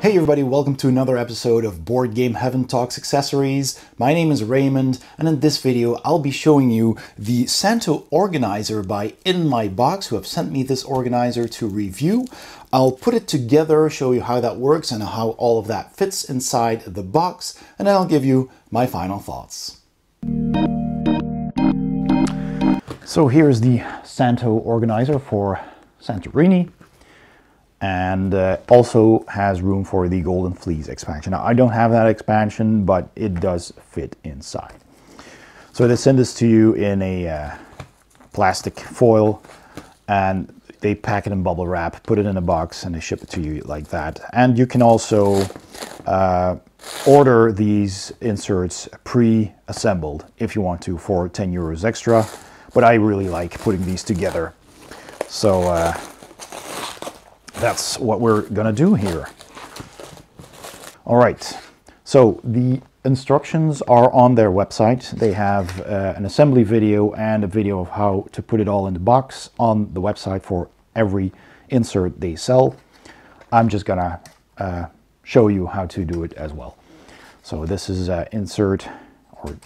Hey everybody, welcome to another episode of Boardgame Heaven Talks Accessories. My name is Raymond, and in this video I'll be showing you the Santo organizer by InMyBox, who have sent me this organizer to review. I'll put it together, show you how that works and how all of that fits inside the box, and then I'll give you my final thoughts. So here's the Santo organizer for Santorini. And also has room for the Golden Fleece expansion. Now, I don't have that expansion, but it does fit inside. So they send this to you in a plastic foil, and they pack it in bubble wrap, put it in a box, and they ship it to you like that. And you can also order these inserts pre-assembled if you want to for 10 euros extra. But I really like putting these together. So that's what we're gonna do here. All right, so the instructions are on their website. They have an assembly video and a video of how to put it all in the box on the website for every insert they sell. I'm just gonna show you how to do it as well. So this is insert or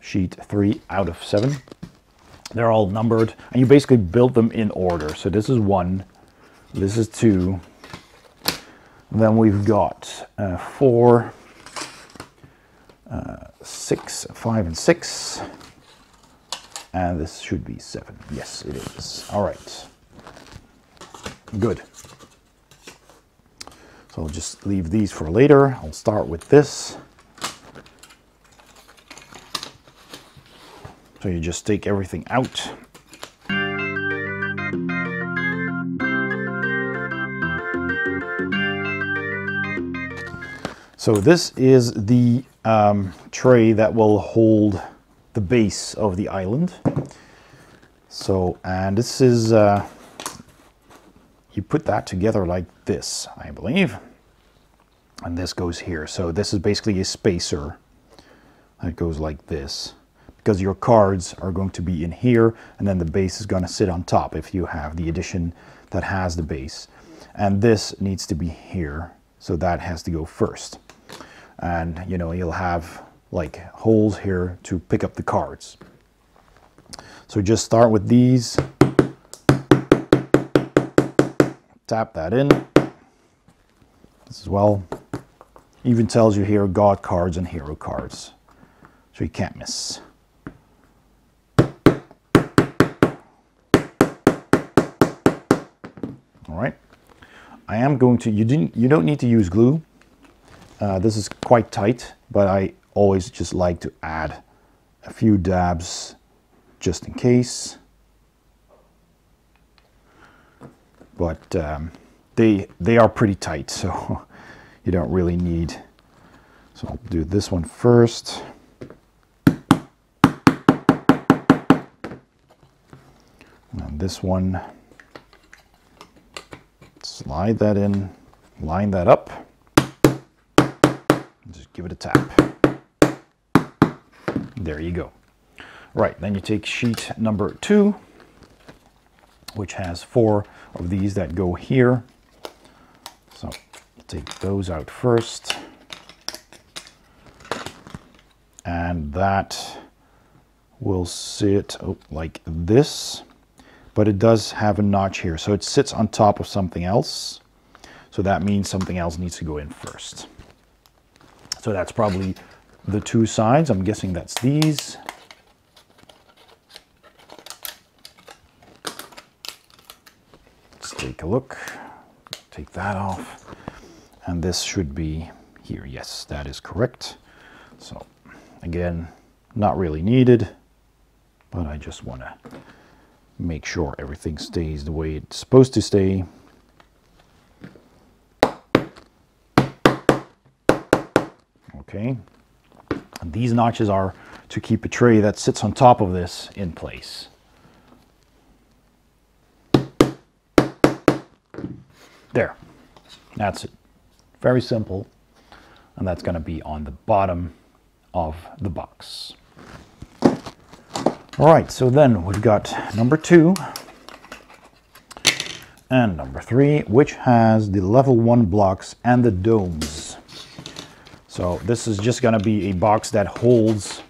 sheet 3 out of 7. They're all numbered, and you basically build them in order. So this is 1. This is 2, then we've got 4, 6, 5 and 6, and this should be 7. Yes, it is. All right, good. So I'll just leave these for later. I'll start with this. So you just take everything out. So this is the tray that will hold the base of the island. So, and this is, you put that together like this, I believe. And this goes here. So this is basically a spacer that goes like this, because your cards are going to be in here, and then the base is going to sit on top if you have the edition that has the base. And this needs to be here, so that has to go first. And you know, you'll have like holes here to pick up the cards. So just start with these, tap that in. This as well even tells you here God cards and hero cards, so you can't miss. All right, I am going to, you don't need to use glue. This is quite tight, but I always just like to add a few dabs just in case. But they are pretty tight, so you don't really need. So I'll do this one first. And this one, slide that in, line that up. Just give it a tap. There you go. Right, then you take sheet number 2, which has 4 of these that go here. So take those out first. And that will sit like this, but it does have a notch here. So it sits on top of something else. So that means something else needs to go in first. So that's probably the 2 sides. I'm guessing that's these. Let's take a look. Take that off. And this should be here. Yes, that is correct. So again, not really needed, but I just want to make sure everything stays the way it's supposed to stay. Okay, and these notches are to keep a tray that sits on top of this in place. There, that's it. Very simple, and that's going to be on the bottom of the box. All right, so then we've got number 2, And number 3, which has the level 1 blocks and the domes. So this is just going to be a box that holds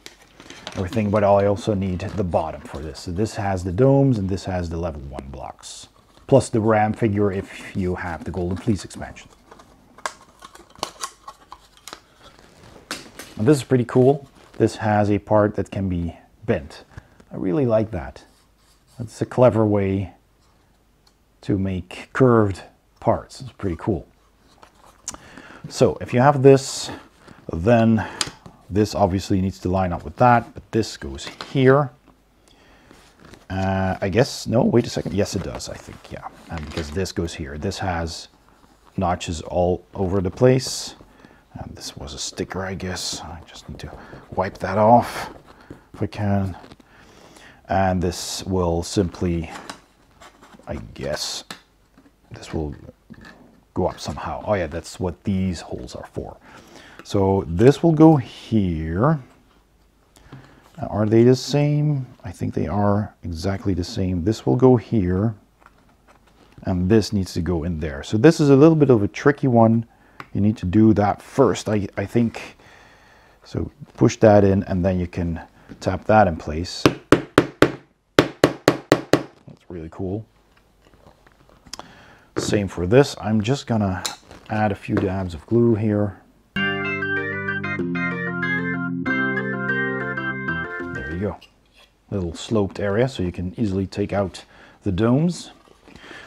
everything, but I also need the bottom for this. So this has the domes and this has the level 1 blocks, plus the RAM figure if you have the Golden Fleece expansion. And this is pretty cool. This has a part that can be bent. I really like that. It's a clever way to make curved parts. It's pretty cool. So if you have this, then this obviously needs to line up with that, but this goes here. I guess, no, wait a second. Yes, it does, I think, yeah. And because this goes here. This has notches all over the place. And this was a sticker, I guess. I just need to wipe that off if I can. And this will simply, I guess, this will go up somehow. Oh yeah, that's what these holes are for. So this will go here. Are they the same? I think they are exactly the same. This will go here. And this needs to go in there. So this is a little bit of a tricky one. You need to do that first, I think. So push that in and then you can tap that in place. That's really cool. Same for this. I'm just gonna add a few dabs of glue here. There you go. Little sloped area so you can easily take out the domes.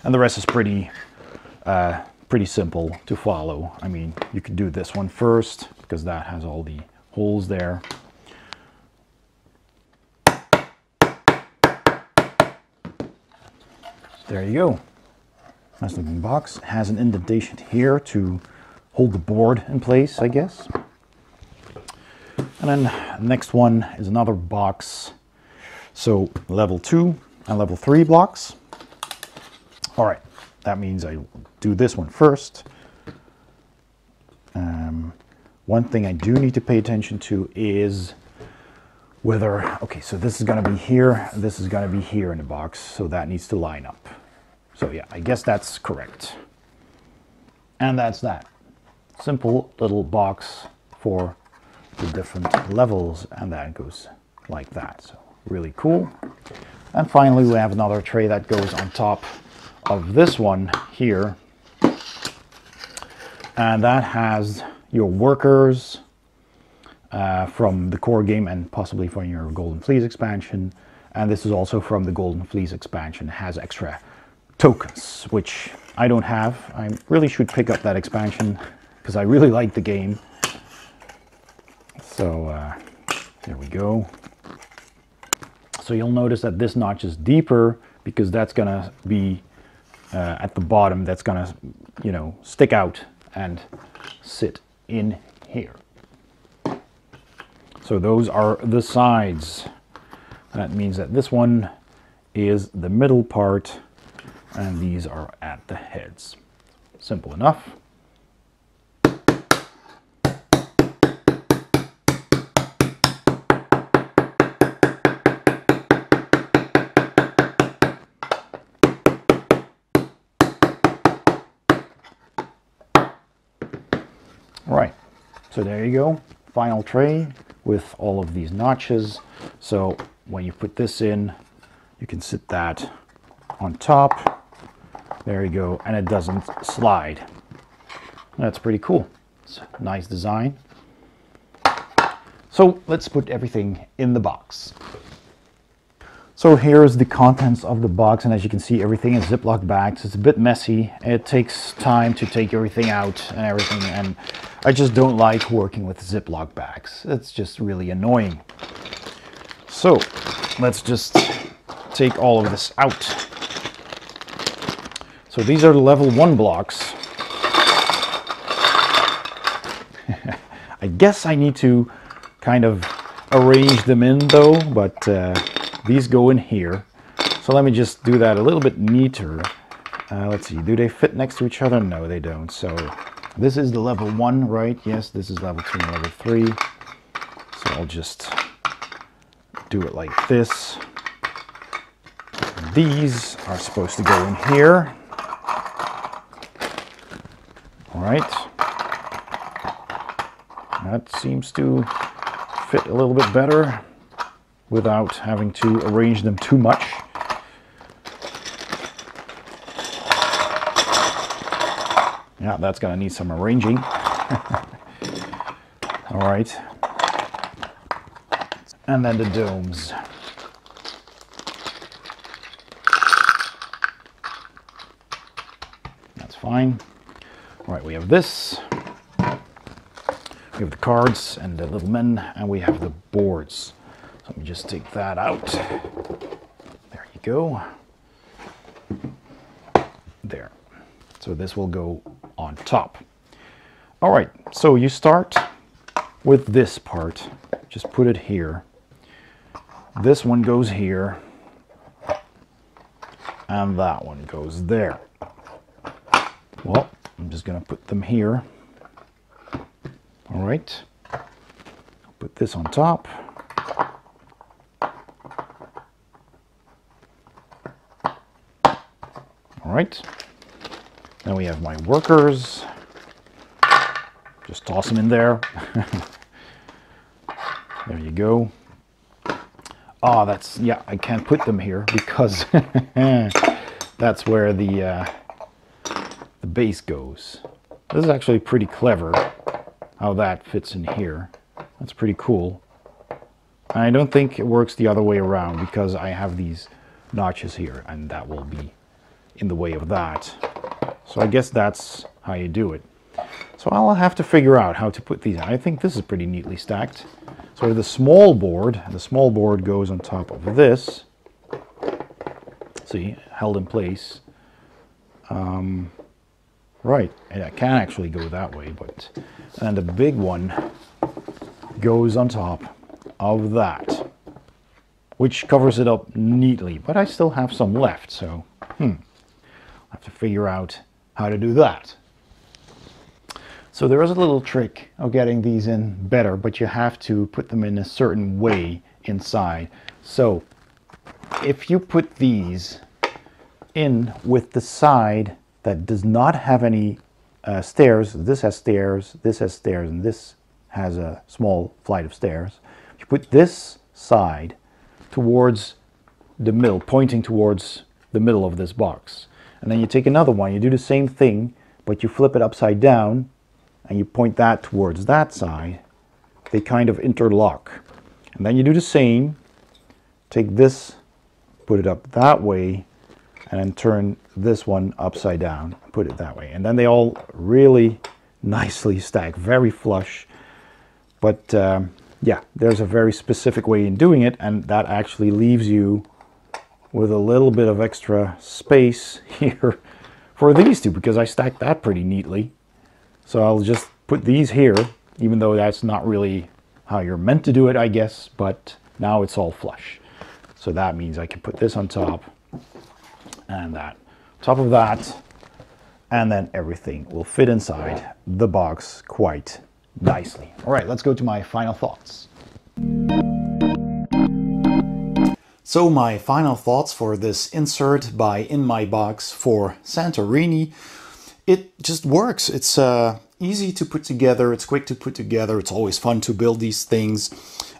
And the rest is pretty simple to follow. I mean, you could do this one first because that has all the holes there. There you go. Nice looking box. It has an indentation here to hold the board in place, I guess. And then next one is another box. So level 2 and level 3 blocks. All right, that means I do this one first. One thing I do need to pay attention to is whether, okay, so this is gonna be here, this is gonna be here in the box, so that needs to line up. So yeah, I guess that's correct. And that's that. Simple little box for the different levels, and that goes like that. So really cool. And finally, we have another tray that goes on top of this one here. And that has your workers from the core game and possibly from your Golden Fleece expansion. And this is also from the Golden Fleece expansion. It has extra tokens, which I don't have. I really should pick up that expansion because I really like the game. So there we go. So you'll notice that this notch is deeper because that's gonna be at the bottom. That's gonna, you know, stick out and sit in here. So those are the sides. That means that this one is the middle part and these are at the heads. Simple enough. Right, so there you go, final tray with all of these notches. So when you put this in, you can sit that on top. There you go, and it doesn't slide. That's pretty cool. It's a nice design. So let's put everything in the box. So here's the contents of the box, and as you can see, everything is Ziploc bags. It's a bit messy. It takes time to take everything out and everything, and I just don't like working with Ziploc bags. It's just really annoying. So let's just take all of this out. So these are the level 1 blocks. I guess I need to kind of arrange them in though, but these go in here. So let me just do that a little bit neater. Let's see, do they fit next to each other? No, they don't. So this is the level 1, right? Yes, this is level 2 and level 3. So I'll just do it like this. These are supposed to go in here. All right. That seems to fit a little bit better without having to arrange them too much. Yeah, that's gonna need some arranging. All right. And then the domes. That's fine. All right, we have this. We have the cards and the little men, and we have the boards. So let me just take that out. There you go. There. So this will go on top. All right, so you start with this part. Just put it here. This one goes here. And that one goes there. Well, I'm just going to put them here. All right. I'll put this on top. All right. Then we have my workers. Just toss them in there. There you go. Oh, that's, yeah, I can't put them here because that's where the base goes. This is actually pretty clever how that fits in here. That's pretty cool. And I don't think it works the other way around because I have these notches here and that will be in the way of that. So I guess that's how you do it. So I'll have to figure out how to put these. I think this is pretty neatly stacked. So the small board goes on top of this. See, held in place. Right, and I can actually go that way, but and the big one goes on top of that, which covers it up neatly. But I still have some left, so I have to figure out how to do that. So there is a little trick of getting these in better, but you have to put them in a certain way inside. So if you put these in with the side that does not have any stairs, this has stairs, and this has a small flight of stairs. You put this side towards the middle, pointing towards the middle of this box. And then you take another one, you do the same thing, but you flip it upside down, and you point that towards that side. They kind of interlock. And then you do the same, take this, put it up that way, and then turn this one upside down, put it that way. And then they all really nicely stack, very flush. But yeah, there's a very specific way in doing it, and that actually leaves you with a little bit of extra space here for these two, because I stacked that pretty neatly. So I'll just put these here, even though that's not really how you're meant to do it, I guess, but now it's all flush. So that means I can put this on top and that, top of that, and then everything will fit inside the box quite nicely. All right, let's go to my final thoughts. So my final thoughts for this insert by InMyBox for Santorini. It just works. It's easy to put together. It's quick to put together. It's always fun to build these things.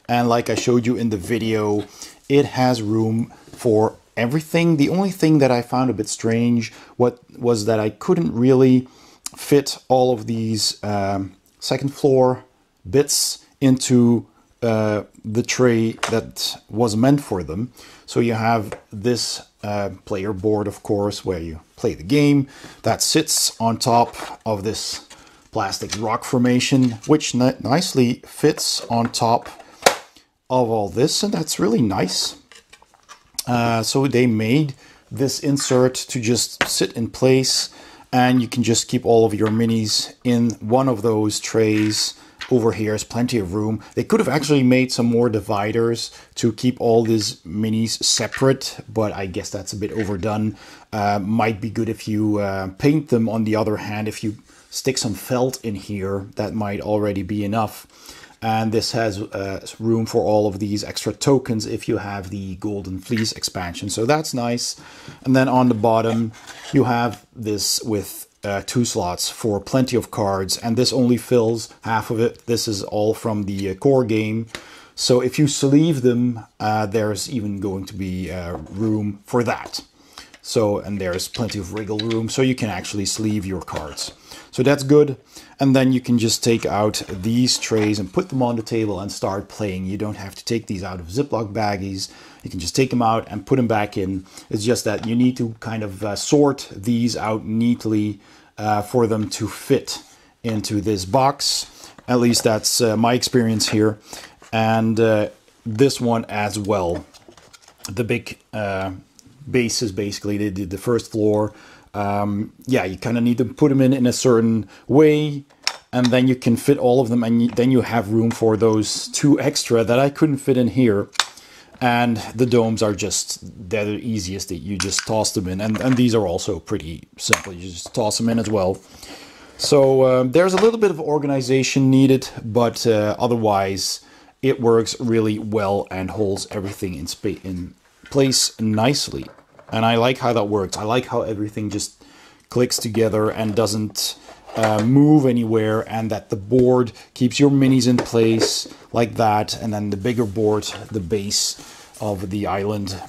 And like I showed you in the video, it has room for everything. The only thing that I found a bit strange was that I couldn't really fit all of these second floor bits into the tray that was meant for them. So you have this player board, of course, where you play the game, that sits on top of this plastic rock formation, which nicely fits on top of all this, and that's really nice. So they made this insert to just sit in place, and you can just keep all of your minis in one of those trays. Over here is plenty of room. They could have actually made some more dividers to keep all these minis separate, but I guess that's a bit overdone. Might be good if you paint them. On the other hand, if you stick some felt in here, that might already be enough. And this has room for all of these extra tokens if you have the Golden Fleece expansion. So that's nice. And then on the bottom, you have this with 2 slots for plenty of cards, and this only fills half of it. This is all from the core game. So if you sleeve them, there's even going to be room for that. So, and there's plenty of wriggle room, so you can actually sleeve your cards. So that's good. And then you can just take out these trays and put them on the table and start playing. You don't have to take these out of Ziploc baggies. You can just take them out and put them back in. It's just that you need to kind of sort these out neatly for them to fit into this box. At least that's my experience here. And this one as well. The big bases, basically, the first floor. Yeah, you kind of need to put them in a certain way, and then you can fit all of them, and then you have room for those 2 extra that I couldn't fit in here. And the domes are just, they're the easiest, that you just toss them in, and these are also pretty simple. You just toss them in as well. So there's a little bit of organization needed, but otherwise it works really well and holds everything in place nicely. And I like how that works. I like how everything just clicks together and doesn't move anywhere, and that the board keeps your minis in place like that, and then the bigger board, the base of the island,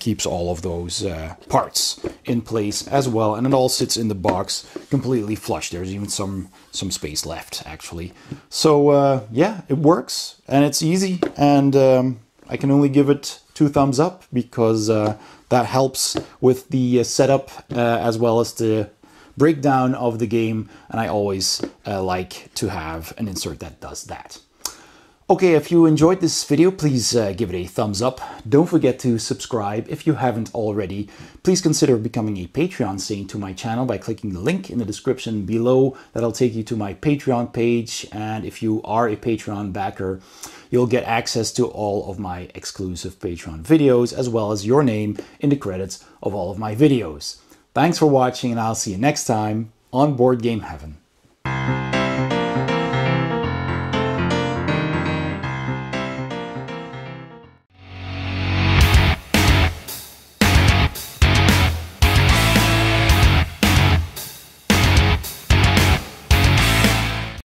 keeps all of those parts in place as well, and it all sits in the box completely flush. There's even some space left, actually. So yeah, it works, and it's easy, and I can only give it 2 thumbs up, because that helps with the setup as well as the breakdown of the game, and I always like to have an insert that does that. Okay, if you enjoyed this video, please give it a thumbs up. Don't forget to subscribe if you haven't already. Please consider becoming a Patreon saint to my channel by clicking the link in the description below. That'll take you to my Patreon page, and if you are a Patreon backer, you'll get access to all of my exclusive Patreon videos, as well as your name in the credits of all of my videos. Thanks for watching, and I'll see you next time on Board Game Heaven.